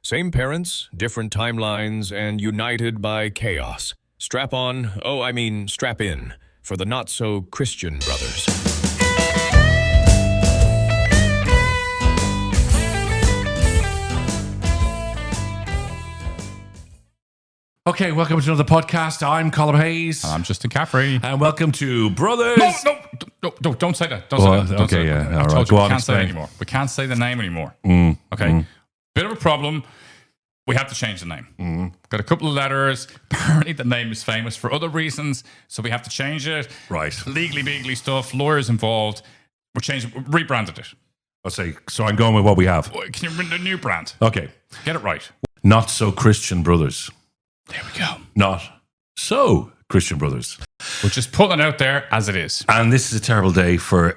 Same parents, different timelines, and united by chaos. Strap on, strap in, for the not-so-Christian brothers. Okay, welcome to another podcast. I'm Colm Hayes. I'm Justin Caffrey. And welcome to Brothers. No, don't say that. Don't say that. Don't say that. Yeah. I All told right. you Go we on, can't say it explain. anymore. We can't say the name anymore. Okay. Bit of a problem. We have to change the name. Got a couple of letters. Apparently the name is famous for other reasons, so we have to change it. Right. Legally stuff. Lawyers involved. We're changing. Rebranded it. I'll say, so I'm going with what we have. Can you bring the new brand? Okay. Get it right. Not so Christian brothers. There we go. Not so Christian brothers. We're just putting it out there as it is. And this is a terrible day for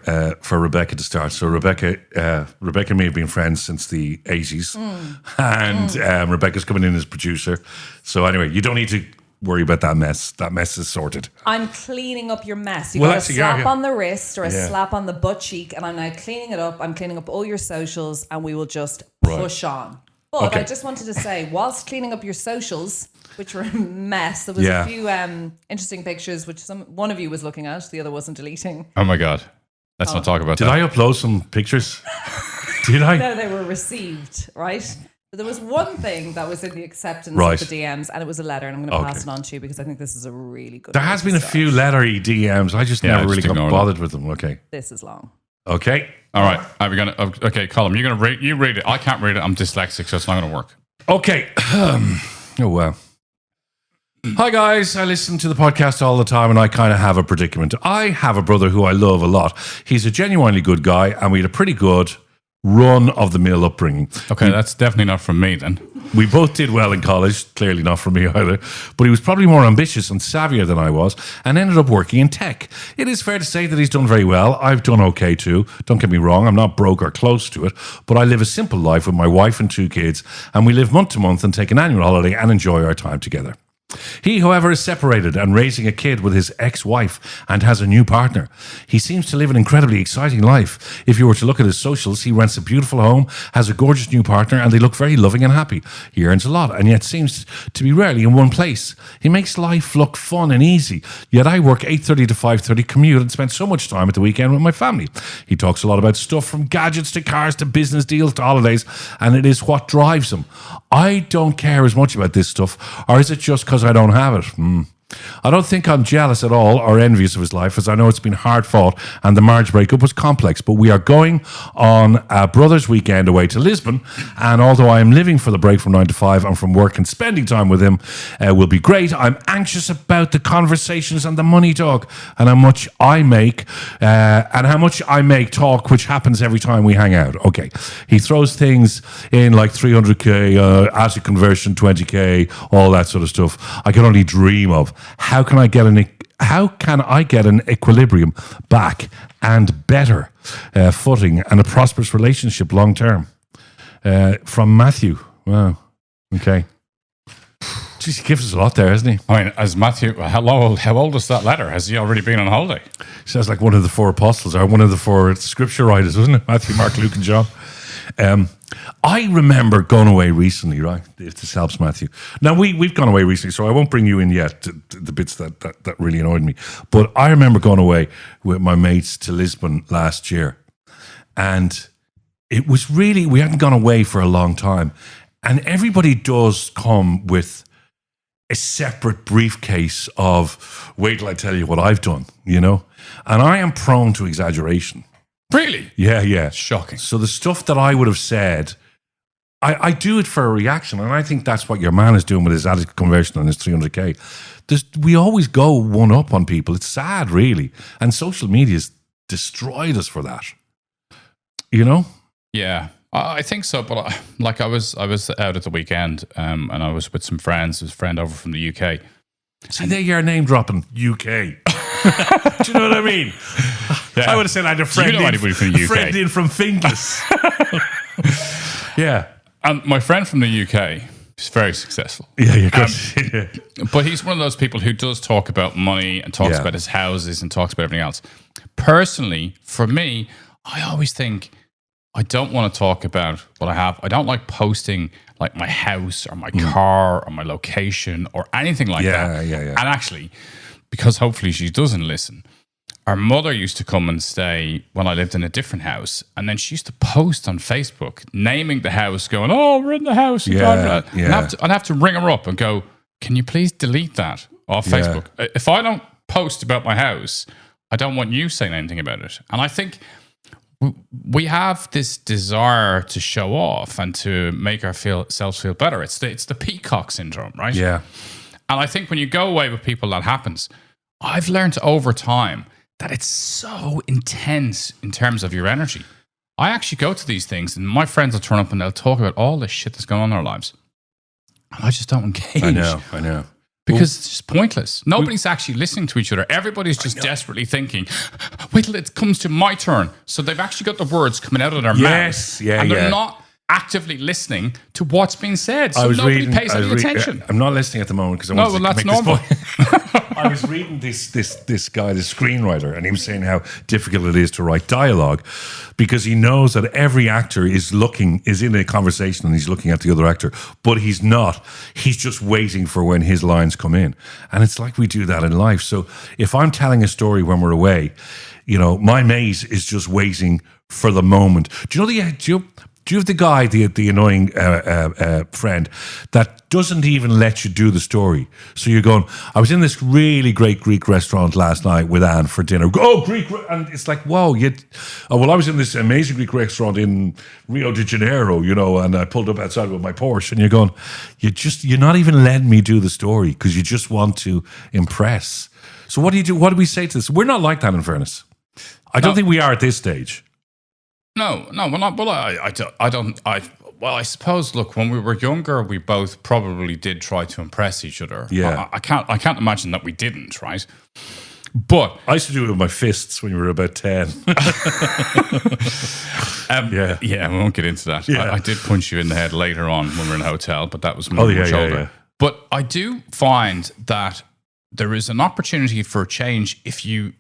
Rebecca to start. So Rebecca and me have been friends since the 80s. And Rebecca's coming in as producer. So anyway, you don't need to worry about that mess. That mess is sorted. I'm cleaning up your mess. You Well, got a that's- slap yeah. on the wrist or a Yeah. slap on the butt cheek, and I'm now cleaning it up. I'm cleaning up all your socials, and we will just push on. But Okay. I just wanted to say, whilst cleaning up your socials, which were a mess, there was Yeah. a few interesting pictures, which one of you was looking at, the other wasn't deleting. Oh my God. Let's not talk about Did that. I upload some pictures? Did I? No, they were received, right? But there was one thing that was in the acceptance Right. of the DMs, and it was a letter, and I'm going to Okay. pass it on to you because I think this is a really good There way has to been a start. few lettery DMs. I just Yeah, never I really just got ignore bothered with them. Okay. This is long. Okay. All right. Are we gonna? Okay, Colm, you're gonna read. You read it. I can't read it. I'm dyslexic, so it's not gonna work. Okay. Oh, well. Hi, guys. I listen to the podcast all the time and I kind of have a predicament. I have a brother who I love a lot. He's a genuinely good guy and we had a pretty good run-of-the-mill upbringing. Okay, that's definitely not from me then. We both did well in college, clearly not for me either, but he was probably more ambitious and savvier than I was and ended up working in tech. It is fair to say that he's done very well. I've done okay too. Don't get me wrong, I'm not broke or close to it, but I live a simple life with my wife and 2 kids, and we live month to month and take an annual holiday and enjoy our time together. He, however, is separated and raising a kid with his ex-wife and has a new partner. He seems to live an incredibly exciting life. If you were to look at his socials, he rents a beautiful home, has a gorgeous new partner, and they look very loving and happy. He earns a lot and yet seems to be rarely in one place. He makes life look fun and easy, yet I work 8:30 to 5:30 commute and spend so much time at the weekend with my family. He talks a lot about stuff from gadgets to cars to business deals to holidays, and it is what drives him. I don't care as much about this stuff, or is it just because I don't have it? I don't think I'm jealous at all or envious of his life, as I know it's been hard fought and the marriage breakup was complex, but we are going on a brother's weekend away to Lisbon, and although I am living for the break from 9 to 5 and from work, and spending time with him will be great, I'm anxious about the conversations and the money talk and how much I make talk, which happens every time we hang out. Okay, he throws things in like 300k, asset conversion 20k, all that sort of stuff I can only dream of. How can I get an equilibrium back and better footing and a prosperous relationship long term? From Matthew. Wow. Okay. Jeez, he gives us a lot there, hasn't he? I mean, as Matthew, how old is that letter? Has he already been on holiday? Sounds like one of the 4 apostles or one of the 4 scripture writers, wasn't it? Matthew, Mark, Luke, and John. I remember going away recently, right? If this helps, Matthew. Now, we've gone away recently, so I won't bring you in yet, to the bits that really annoyed me. But I remember going away with my mates to Lisbon last year. And it was really, we hadn't gone away for a long time. And everybody does come with a separate briefcase of, wait till I tell you what I've done, you know? And I am prone to exaggeration. Really? Yeah. Shocking. So the stuff that I would have said, I do it for a reaction, and I think that's what your man is doing with his added conversion on his 300k. We always go one up on people. It's sad, really, and social media's destroyed us for that. You know? Yeah, I think so. But I was out at the weekend, and I was with some friends. There's a friend over from the UK. See, there you're name dropping UK. Do you know what I mean? Yeah. I would have said I had a friend, Do you know anybody from the UK? friend in from Finglas. Yeah. And my friend from the UK is very successful. Yeah, you're good. Yeah. But he's one of those people who does talk about money and talks Yeah. about his houses and talks about everything else. Personally, for me, I always think I don't want to talk about what I have. I don't like posting like my house or my car or my location or anything like that. Yeah. And actually, because hopefully she doesn't listen, our mother used to come and stay when I lived in a different house. And then she used to post on Facebook, naming the house, going, "Oh, we're in the house." And I'd have to ring her up and go, "Can you please delete that off Facebook? If I don't post about my house, I don't want you saying anything about it." And I think we have this desire to show off and to make ourselves feel better. It's the peacock syndrome, right? Yeah. And I think when you go away with people, that happens. I've learned over time that it's so intense in terms of your energy. I actually go to these things and my friends will turn up and they'll talk about all this shit that's going on in their lives. And I just don't engage. I know. Because it's just pointless. Nobody's actually listening to each other. Everybody's just desperately thinking, wait till it comes to my turn. So they've actually got the words coming out of their mouths. And they're not actively listening to what's being said. So nobody pays any attention. I'm not listening at the moment because I want to that's make normal. this point. I was reading this guy, the screenwriter, and he was saying how difficult it is to write dialogue because he knows that every actor is in a conversation and he's looking at the other actor, but he's not. He's just waiting for when his lines come in. And it's like we do that in life. So if I'm telling a story when we're away, my mate is just waiting for the moment. Do you have the guy, the annoying friend that doesn't even let you do the story? So you're going, I was in this really great Greek restaurant last night with Anne for dinner. Oh, Greek. And it's like, whoa. I was in this amazing Greek restaurant in Rio de Janeiro, and I pulled up outside with my Porsche. And you're going, you're not even letting me do the story because you just want to impress. So what do you do? What do we say to this? We're not like that, in fairness. I don't think we are at this stage. No, we're not. Well, I don't. I suppose. Look, when we were younger, we both probably did try to impress each other. Yeah, I can't imagine that we didn't, right? But I used to do it with my fists when we were about 10. Yeah, we won't get into that. Yeah. I did punch you in the head later on when we were in a hotel, but that was much older. Yeah. But I do find that there is an opportunity for change if you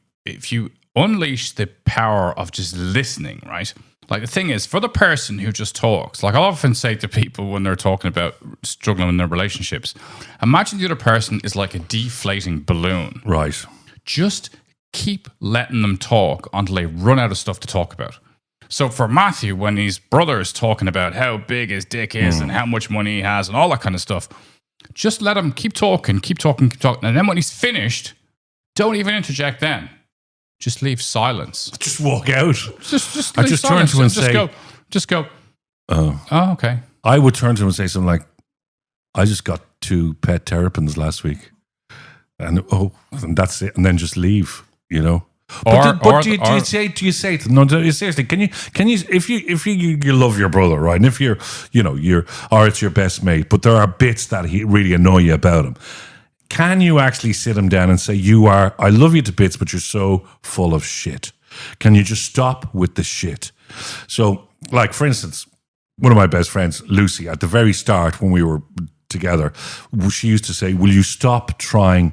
unleash the power of just listening, right? Like the thing is, for the person who just talks, like I often say to people when they're talking about struggling in their relationships, imagine the other person is like a deflating balloon. Right. Just keep letting them talk until they run out of stuff to talk about. So for Matthew, when his brother is talking about how big his dick is and how much money he has and all that kind of stuff, just let him keep talking. And then when he's finished, don't even interject then. Just leave silence. Just walk out. Just I just turn to him and say, just go. Oh, Okay. I would turn to him and say something like, I just got 2 pet terrapins last week. And that's it. And then just leave, But do you say to them, no, seriously, can you, if you love your brother, right? And if or it's your best mate, but there are bits that really annoy you about him. Can you actually sit him down and say, I love you to bits, but you're so full of shit. Can you just stop with the shit? So, like, for instance, one of my best friends, Lucy, at the very start when we were together, she used to say, will you stop trying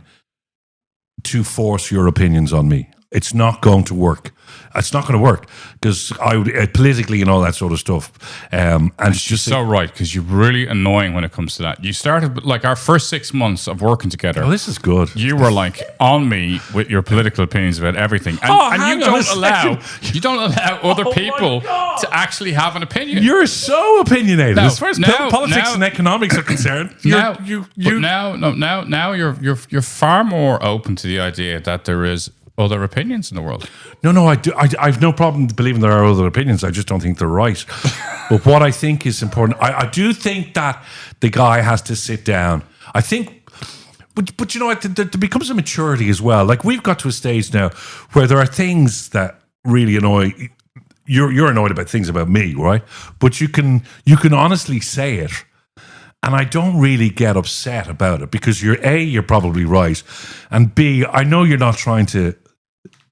to force your opinions on me? It's not going to work. It's not going to work because I would politically and all that sort of stuff. And it's just so right, because you're really annoying when it comes to that. You started like our first 6 months of working together. Oh, this is good. You were like on me with your political opinions about everything, and you don't allow other people to actually have an opinion. You're so opinionated Now, as far as politics and economics are concerned. Now you're far more open to the idea that there is other opinions in the world. No, I do. I have no problem believing there are other opinions. I just don't think they're right. But what I think is important, I do think that the guy has to sit down. I think, but you know what? There becomes a maturity as well. Like we've got to a stage now where there are things that really annoy. You're annoyed about things about me, right? But you can honestly say it. And I don't really get upset about it because you're probably right. And B, I know you're not trying to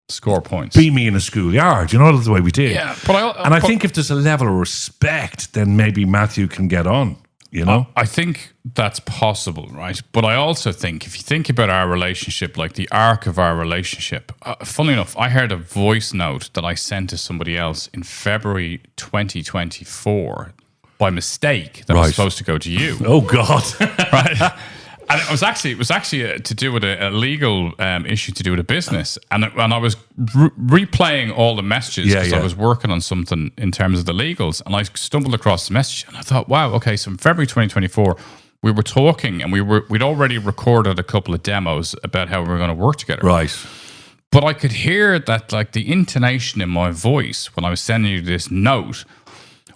score points. Beat me in a schoolyard. You know, that's the way we did. Yeah. I think if there's a level of respect, then maybe Matthew can get on. you know? I think that's possible, right? But I also think if you think about our relationship, like the arc of our relationship, funnily enough, I heard a voice note that I sent to somebody else in February 2024 by mistake that was supposed to go to you. Oh, God. Right? And it was actually to do with a legal issue to do with a business, and I was replaying all the messages because I was working on something in terms of the legals, and I stumbled across the message, and I thought, wow, okay, so in February 2024, we were talking, and we'd already recorded a couple of demos about how we were going to work together, Right. But I could hear that, like, the intonation in my voice when I was sending you this note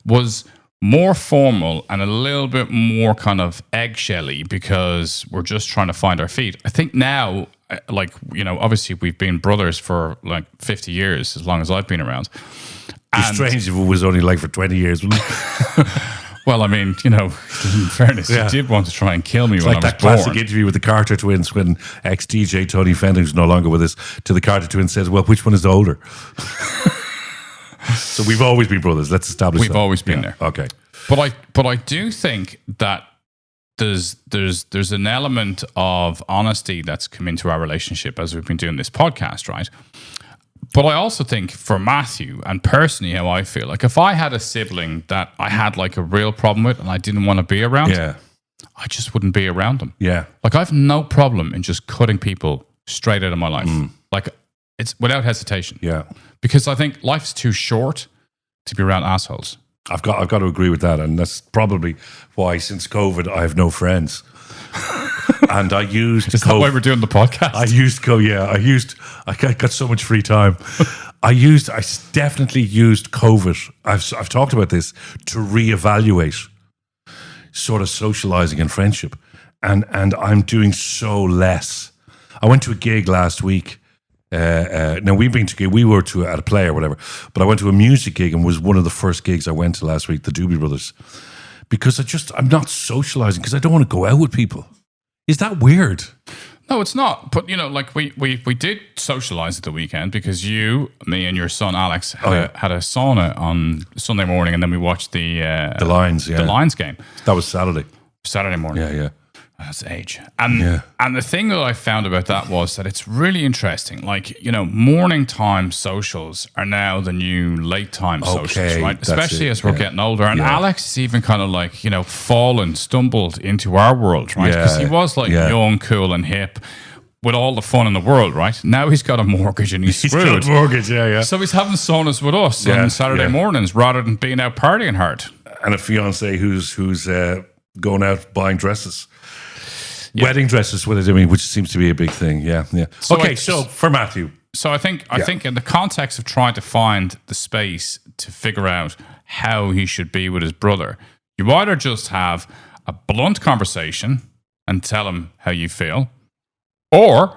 was more formal and a little bit more kind of eggshelly because we're just trying to find our feet. I think now, like, you know, obviously we've been brothers for like 50 years, as long as I've been around. It's strange if it was only like for 20 years, wouldn't it? Well, I mean, you know, in fairness, you did want to try and kill me when like I was that classic born. interview with the Carter twins when ex-DJ Tony Fenton, who's no longer with us, to the Carter twins says, well, which one is the older? So we've always been brothers. Let's establish We've always been there. Okay. But I do think that there's an element of honesty that's come into our relationship as we've been doing this podcast, right? But I also think for Matthew and personally how I feel, like if I had a sibling that I had like a real problem with and I didn't want to be around, I just wouldn't be around them. Yeah. Like I've no problem in just cutting people straight out of my life. Like it's without hesitation. Yeah. Because I think life's too short to be around assholes. I've got to agree with that, and that's probably why since COVID I have no friends. And I used Is that why we're doing the podcast? I got so much free time. I definitely used COVID. I've talked about this to reevaluate sort of socializing and friendship, and I'm doing so less. I went to a gig last week. Now we were at a play or whatever, but I went to a music gig and was one of the first gigs I went to last week, the Doobie Brothers, because I'm not socializing because I don't want to go out with people. Is that weird? No, it's not. But you know, like we did socialize at the weekend because you, me, and your son Alex had a sauna on Sunday morning, and then we watched the Lions, the Lions game. That was Saturday morning. Yeah. That's age. And the thing that I found about that was that it's really interesting. Like, you know, morning time socials are now the new late time socials, right? Especially as we're getting older. And Alex is even kind of like, you know, stumbled into our world, right? Because he was like young, cool and hip with all the fun in the world, right? Now he's got a mortgage and he's screwed. He's got a mortgage, yeah. So he's having saunas with us on Saturday mornings rather than being out partying hard. And a fiance who's going out buying dresses. Wedding dresses, which seems to be a big thing. Yeah. So for Matthew. So I think in the context of trying to find the space to figure out how he should be with his brother, you either just have a blunt conversation and tell him how you feel, or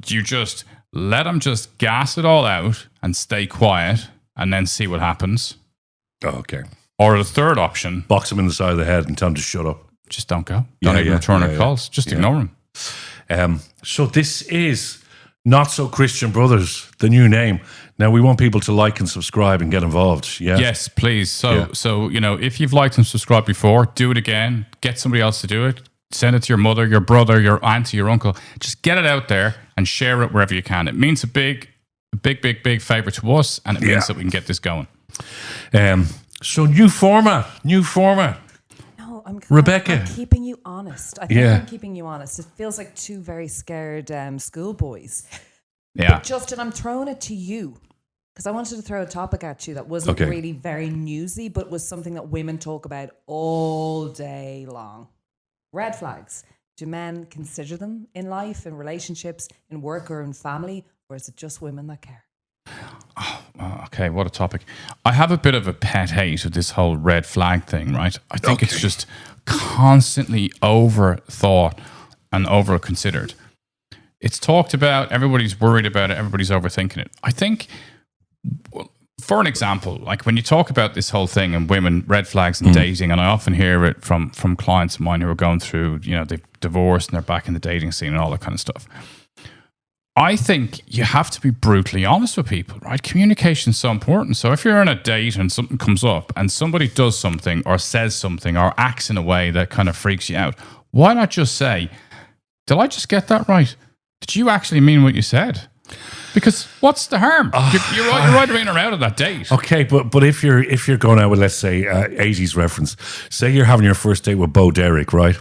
you just let him just gas it all out and stay quiet and then see what happens. Oh, okay. Or the third option, box him in the side of the head and tell him to shut up. Just don't go. Don't even return our calls. Just ignore him. So this is Not So Christian Brothers, the new name. Now we want people to like and subscribe and get involved. Yeah. Yes, please. So you know, if you've liked and subscribed before, do it again. Get somebody else to do it. Send it to your mother, your brother, your auntie, your uncle. Just get it out there and share it wherever you can. It means a big favor to us, and it means that we can get this going. So new format. Rebecca. I'm keeping you honest. I think I'm keeping you honest. It feels like two very scared schoolboys. Yeah. But Justin, I'm throwing it to you because I wanted to throw a topic at you that wasn't really very newsy, but was something that women talk about all day long. Red flags. Do men consider them in life, in relationships, in work or in family, or is it just women that care? Okay, what a topic. I have a bit of a pet hate of this whole red flag thing, right? I think it's just constantly overthought and overconsidered. It's talked about, everybody's worried about it, everybody's overthinking it. I think, for an example, like when you talk about this whole thing and women, red flags and dating, and I often hear it from clients of mine who are going through, you know, they've divorced and they're back in the dating scene and all that kind of stuff. I think you have to be brutally honest with people, right? Communication is so important. So if you're on a date and something comes up and somebody does something or says something or acts in a way that kind of freaks you out, why not just say, did I just get that right? Did you actually mean what you said? Because what's the harm? You're either in or out of that date. Okay, but if you're going out with, let's say, 80s reference, say you're having your first date with Bo Derek, right?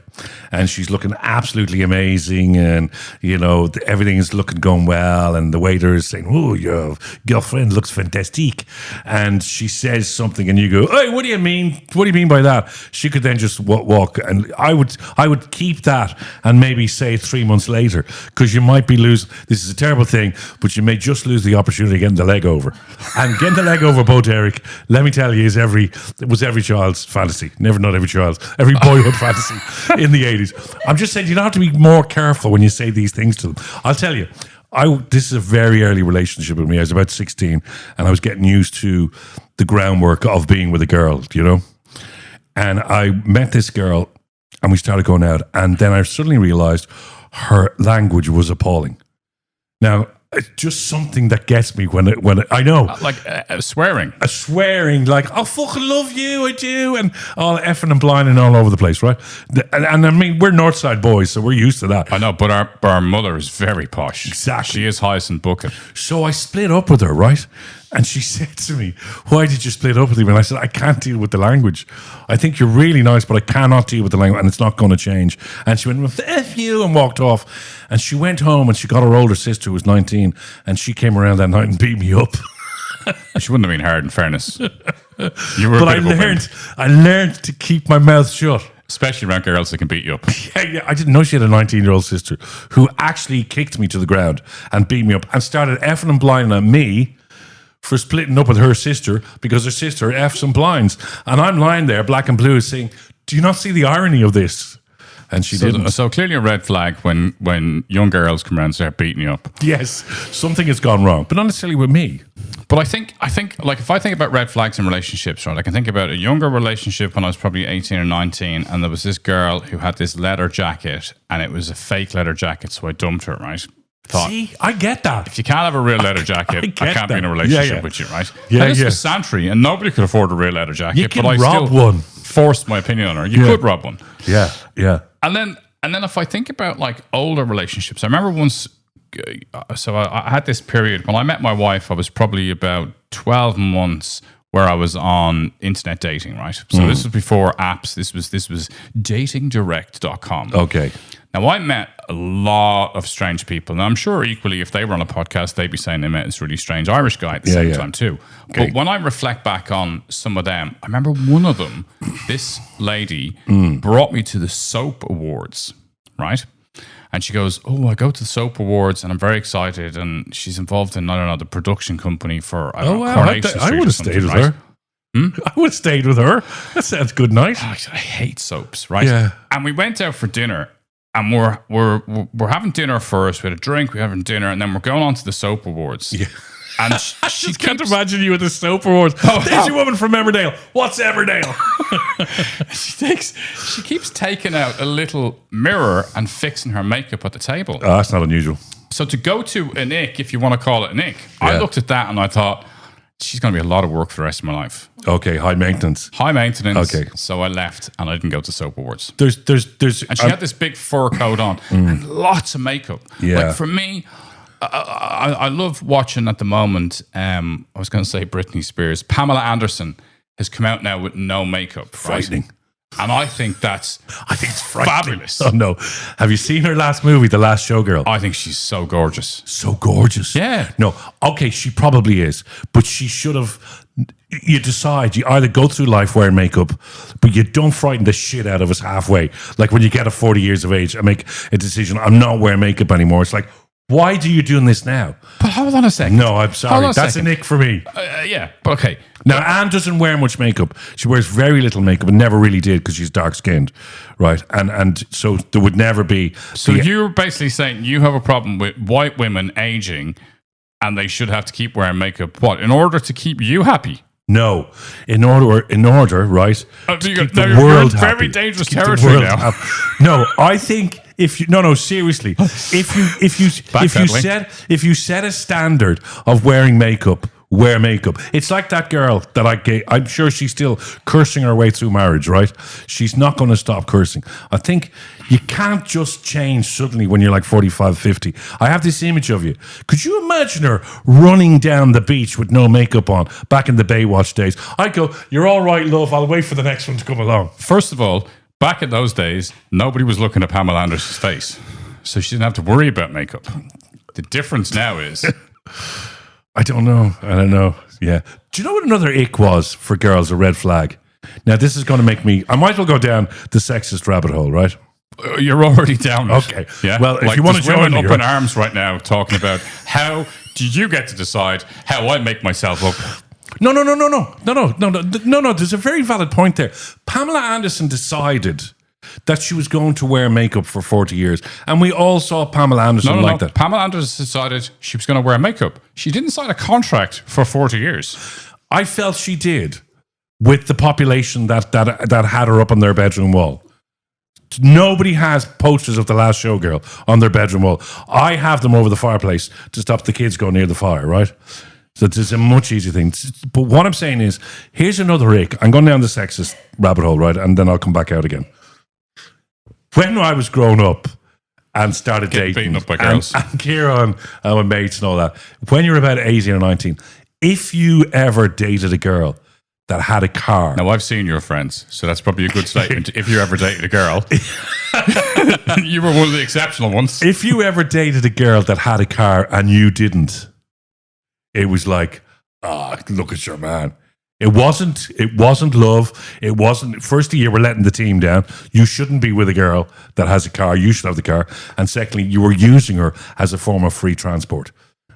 And she's looking absolutely amazing, and everything is going well, and the waiter is saying, "Oh, your girlfriend looks fantastic," and she says something, and you go, "Hey, what do you mean? What do you mean by that?" She could then just walk, and I would keep that and maybe say 3 months later, because you might be losing. This is a terrible thing, but you may just lose the opportunity of getting the leg over. And getting the leg over Bo Derek, let me tell you, was every child's fantasy. Not every child's, every boyhood fantasy in the 80s. I'm just saying, you have to be more careful when you say these things to them. I'll tell you, this is a very early relationship with me. I was about 16, and I was getting used to the groundwork of being with a girl, And I met this girl, and we started going out, and then I suddenly realized her language was appalling. Now, it's just something that gets me when I know. Like swearing. A swearing, like, "I fucking love you, I do," and all effing and blinding all over the place, right? And I mean, we're Northside boys, so we're used to that. I know, but our mother is very posh. Exactly. She is Hyacinth Bucket. So I split up with her, right? And she said to me, "Why did you split up with him?" And I said, "I can't deal with the language. I think you're really nice, but I cannot deal with the language, and it's not going to change." And she went, "F you," and walked off. And she went home, and she got her older sister, who was 19, and she came around that night and beat me up. She wouldn't have been hard, in fairness. You were, but I learned to keep my mouth shut. Especially around girls that can beat you up. Yeah, I didn't know she had a 19-year-old sister who actually kicked me to the ground and beat me up and started effing and blinding at me for splitting up with her sister because her sister F's and blinds. And I'm lying there, black and blue, saying, "Do you not see the irony of this?" And she didn't. So clearly a red flag when young girls come around and start beating you up. Yes, something has gone wrong, but not necessarily with me. But I think like if I think about red flags in relationships, right? I can think about a younger relationship when I was probably 18 or 19, and there was this girl who had this leather jacket, and it was a fake leather jacket, so I dumped her, right? See, I get that. If you can't have a real leather jacket, I can't be in a relationship with you, right? Yeah, and this was Santry, and nobody could afford a real leather jacket. You can but I rob still one. Forced my opinion on her. You could rob one. Yeah, yeah. And then if I think about like older relationships, I remember once. So I had this period when I met my wife. I was probably about 12 months where I was on internet dating, right? So this was before apps. This was datingdirect.com. Okay. Now, I met a lot of strange people. And I'm sure equally, if they were on a podcast, they'd be saying they met this really strange Irish guy at the same time too. Okay. But when I reflect back on some of them, I remember one of them, this lady brought me to the Soap Awards, right? And she goes, "Oh, I go to the Soap Awards and I'm very excited." And she's involved in, I don't know, the production company for Coronation Street. I would have stayed with her. I would have stayed with her. That sounds good night. I hate soaps, right? Yeah. And we went out for dinner. And we're having dinner first. We had a drink. We're having dinner, and then we're going on to the Soap Awards. Yeah. And she can't imagine you at the Soap Awards. There's your woman from Emmerdale. What's Emmerdale? She keeps taking out a little mirror and fixing her makeup at the table. Oh, that's not unusual. So to go to an ick, if you want to call it an ick, I looked at that and I thought, she's going to be a lot of work for the rest of my life. Okay, high maintenance. High maintenance. Okay. So I left and I didn't go to Soap Awards. There's and she had this big fur coat on and lots of makeup. Yeah. Like for me, I love watching at the moment, I was going to say Britney Spears. Pamela Anderson has come out now with no makeup. Frightening. Right? And I think it's fabulous. Oh no. Have you seen her last movie, The Last Showgirl? I think she's so gorgeous. So gorgeous. Yeah. No. Okay, she probably is. But she should have. You decide, you either go through life wearing makeup, but you don't frighten the shit out of us halfway. Like when you get to 40 years of age and make a decision, I'm not wearing makeup anymore. It's like, why are you doing this now? But hold on a second. No, I'm sorry. That's an ick for me. Yeah, but okay. Now, Anne doesn't wear much makeup. She wears very little makeup and never really did because she's dark-skinned, right? And so there would never be... So you're basically saying you have a problem with white women aging and they should have to keep wearing makeup, what, in order to keep you happy? No, in order, right? To keep the world happy. Very dangerous territory territory now. No, I think seriously, if you set a standard of wearing makeup, wear makeup. It's like that girl that I'm sure she's still cursing her way through marriage, right? She's not going to stop cursing. I think you can't just change suddenly when you're like 45, 50. I have this image of you. Could you imagine her running down the beach with no makeup on back in the Baywatch days? I'd go, you're all right, love. I'll wait for the next one to come along. First of all, back in those days, nobody was looking at Pamela Anderson's face. So she didn't have to worry about makeup. The difference now is... I don't know. Yeah. Do you know what another ick was for girls, a red flag? Now, this is going to make me... I might as well go down the sexist rabbit hole, right? You're already down it. Okay. Yeah. Well, if you want to join me... up in arms right now talking about how do you get to decide how I make myself look... No. There's a very valid point there. Pamela Anderson decided that she was going to wear makeup for 40 years. And we all saw Pamela Anderson like that. Pamela Anderson decided she was going to wear makeup. She didn't sign a contract for 40 years. I felt she did with the population that had her up on their bedroom wall. Nobody has posters of The Last Showgirl on their bedroom wall. I have them over the fireplace to stop the kids going near the fire, right? So it's a much easier thing. But what I'm saying is, here's another ick. I'm going down the sexist rabbit hole, right? And then I'll come back out again. When I was growing up and started dating, beaten up by girls, and Kieran and my mates and all that, when you're about 18 or 19, if you ever dated a girl that had a car... Now, I've seen your friends, so that's probably a good statement. If you ever dated a girl, you were one of the exceptional ones. If you ever dated a girl that had a car and you didn't, it was like, look at your man. It wasn't love. It wasn't, firstly, you were letting the team down. You shouldn't be with a girl that has a car. You should have the car. And secondly, you were using her as a form of free transport.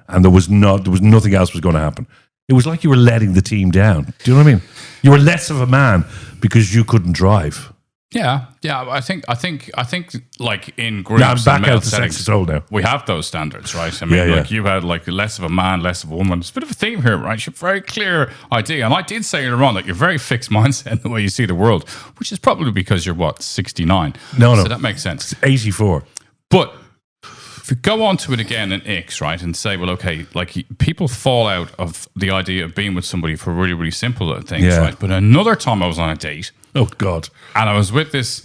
And there was nothing else was going to happen. It was like you were letting the team down. Do you know what I mean? You were less of a man because you couldn't drive. Yeah. I think like in groups. Now I'm back and out the settings, sexist hole now. we have those standards, right? I mean, like you had like less of a man, less of a woman. It's a bit of a theme here, right? You have a very clear idea. And I did say earlier on that you're very fixed mindset in the way you see the world, which is probably because you're 69. No. So that makes sense. It's 84. But if you go on to it again in icks, right, and say, well, okay, like people fall out of the idea of being with somebody for really, really simple things, right? But another time I was on a date. Oh God! And I was with this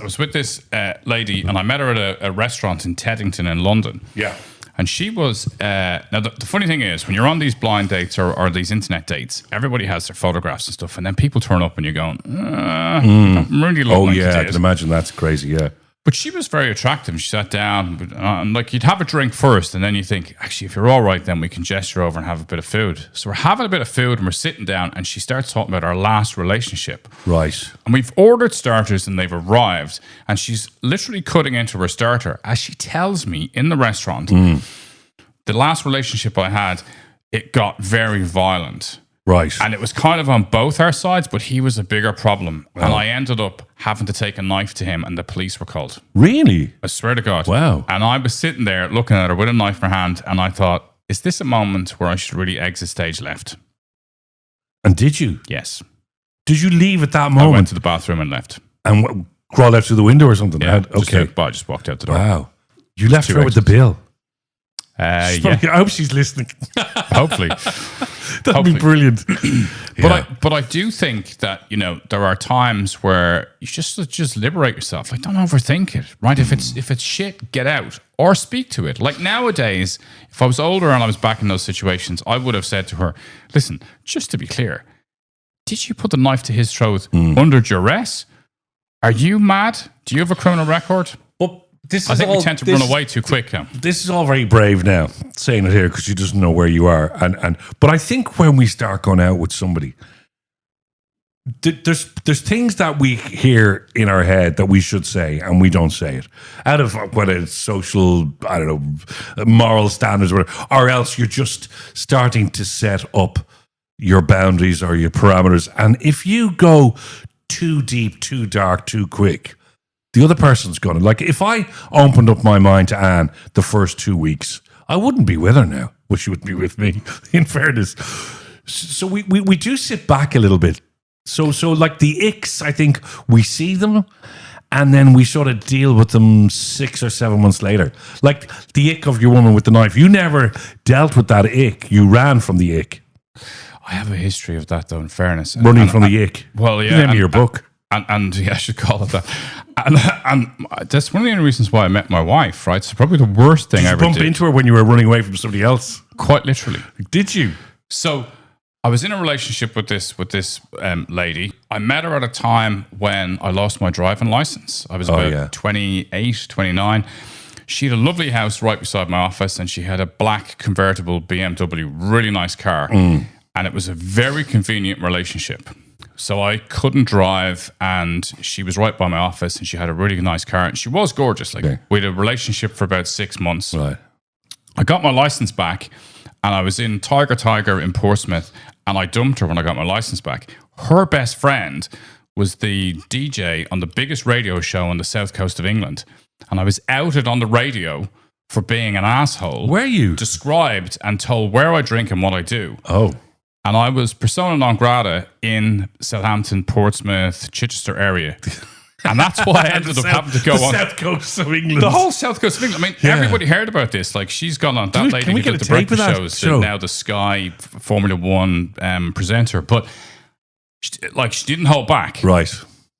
lady, and I met her at a restaurant in Teddington in London. Yeah. And she was now the funny thing is when you're on these blind dates or these internet dates, everybody has their photographs and stuff, and then people turn up and you're going, I'm really looking like I can imagine that's crazy. Yeah. But she was very attractive. She sat down, and like you'd have a drink first, and then you think, actually, if you're all right, then we can gesture over and have a bit of food. So we're having a bit of food, and we're sitting down, and she starts talking about our last relationship. Right. And we've ordered starters, and they've arrived, and she's literally cutting into her starter as she tells me in the restaurant, the last relationship I had, it got very violent. Right. And it was kind of on both our sides, but he was a bigger problem. Wow. And I ended up having to take a knife to him, and the police were called. Really? I swear to God. Wow. And I was sitting there looking at her with a knife in her hand, and I thought, is this a moment where I should really exit stage left? And did you? Yes. Did you leave at that moment? I went to the bathroom and left. And crawled out through the window or something? Yeah. Okay. I just walked out the door. Wow. You left her with the bill. Yeah. I hope she's listening. Hopefully. That'd be brilliant. But I do think that, you know, there are times where you just liberate yourself. Like, don't overthink it, right? If it's shit, get out or speak to it. Like nowadays, if I was older and I was back in those situations, I would have said to her, listen, just to be clear, did you put the knife to his throat under duress? Are you mad? Do you have a criminal record? Well, I think we tend to run away too quick. This is all very brave now, saying it here because she doesn't know where you are. But I think when we start going out with somebody, there's things that we hear in our head that we should say and we don't say it out of whether it's social, I don't know, moral standards, or whatever, or else you're just starting to set up your boundaries or your parameters. And if you go too deep, too dark, too quick, the other person's going to, like, if I opened up my mind to Anne the first 2 weeks, I wouldn't be with her now. Well, she would be with me, in fairness. So we do sit back a little bit. So like the icks, I think we see them and then we sort of deal with them 6 or 7 months later. Like the ick of your woman with the knife. You never dealt with that ick. You ran from the ick. I have a history of that, though, in fairness. Running from the ick. Well, yeah. The name of your book. And yeah, I should call it that. And that's one of the only reasons why I met my wife, right? So probably the worst thing I ever did. Did you bump into her when you were running away from somebody else? Quite literally. Did you? So I was in a relationship with this lady. I met her at a time when I lost my driving license. I was about 28, 29. She had a lovely house right beside my office, and she had a black convertible BMW, really nice car. And it was a very convenient relationship. So I couldn't drive, and she was right by my office, and she had a really nice car, and she was gorgeous. Like we had a relationship for about 6 months. Right. I got my license back, and I was in Tiger in Portsmouth, and I dumped her when I got my license back. Her best friend was the DJ on the biggest radio show on the south coast of England, and I was outed on the radio for being an asshole. Were you? Described and told where I drink and what I do. Oh. And I was persona non grata in Southampton, Portsmouth, Chichester area. And that's why I ended up having to go on. The south coast of England. The whole south coast of England. I mean, everybody heard about this. Like, she's gone on. That lady who did the breakfast shows, and now the Sky Formula One presenter. But, she didn't hold back. Right.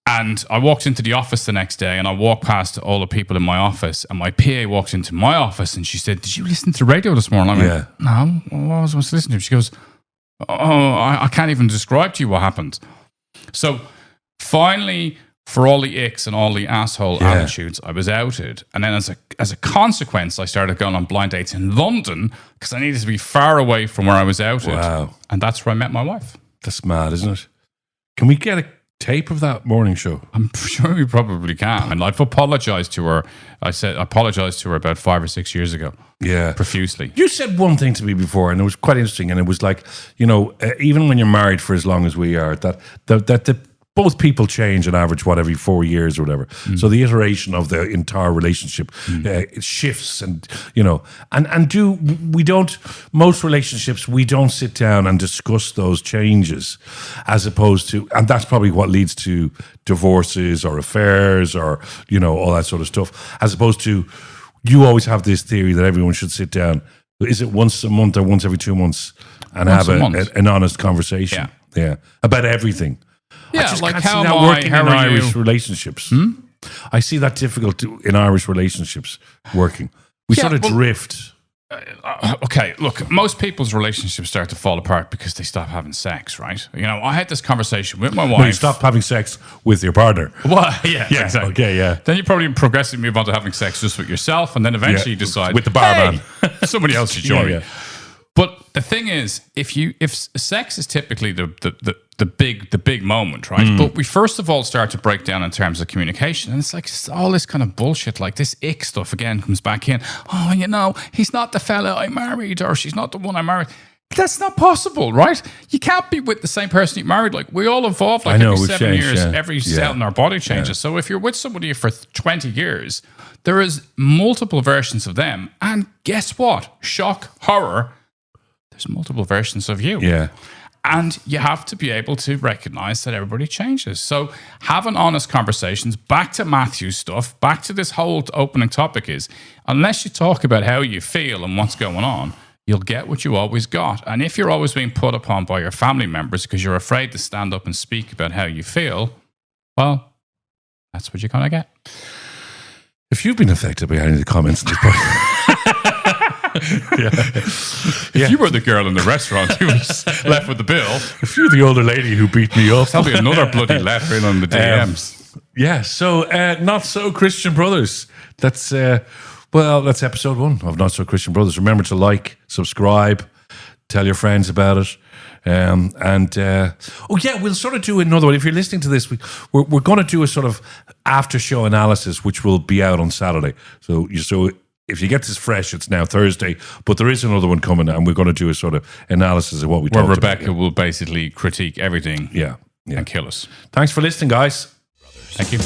And I walked into the office the next day, and I walked past all the people in my office, and my PA walked into my office, and she said, "Did you listen to the radio this morning?" I went, "No, what was I listening to?" She goes, "Oh, I can't even describe to you what happened." So finally, for all the icks and all the asshole attitudes, I was outed. And then as a consequence, I started going on blind dates in London because I needed to be far away from where I was outed. Wow. And that's where I met my wife. That's mad, isn't it? Can we get a tape of that morning show? I'm sure we probably can. And I've apologized to her. I apologized to her about 5 or 6 years ago. Yeah. Profusely. You said one thing to me before, and it was quite interesting. And it was like, even when you're married for as long as we are, that both people change on average, every 4 years or whatever. So the iteration of the entire relationship it shifts, and most relationships, we don't sit down and discuss those changes, as opposed to, and that's probably what leads to divorces or affairs or, all that sort of stuff, as opposed to, you always have this theory that everyone should sit down. Is it once a month or once every 2 months and have an honest conversation? Yeah. About everything. Yeah, I just like can't how see that am I? working How in are Irish you? relationships. I see that difficult in Irish relationships working. We sort of drift. Okay, look, most people's relationships start to fall apart because they stop having sex, right? I had this conversation with my wife. No, you stop having sex with your partner. Well, yeah, exactly. Okay, yeah. Then you probably progressively move on to having sex just with yourself, and then eventually you decide with the barman, somebody else should join. Yeah. But the thing is, if sex is typically the big moment, right? But we first of all start to break down in terms of communication, and it's like all this kind of bullshit, like this ick stuff again comes back in. Oh, he's not the fella I married, or she's not the one I married. That's not possible, right? You can't be with the same person you married. Like, we all evolve, like every 7 years, every cell in our body changes. Yeah. So if you're with somebody for 20 years, there is multiple versions of them, and guess what? Shock, horror. There's multiple versions of you. Yeah. And you have to be able to recognize that everybody changes. So having honest conversations, back to Matthew's stuff, back to this whole opening topic is, unless you talk about how you feel and what's going on, you'll get what you always got. And if you're always being put upon by your family members because you're afraid to stand up and speak about how you feel, well, that's what you're going to get. If you've been affected by any of the comments in this podcast, If you were the girl in the restaurant who was left with the bill, if you're the older lady who beat me up, there'll be another bloody letter in on the DMs. So Not So Christian Brothers. That's episode 1 of Not So Christian Brothers. Remember to like, subscribe, tell your friends about it. We'll sort of do another one. If you're listening to this, we're going to do a sort of after show analysis, which will be out on Saturday. So if you get this fresh, it's now Thursday, but there is another one coming, and we're going to do a sort of analysis of what we talked about. Where Rebecca will basically critique everything and kill us. Thanks for listening, guys. Thank you.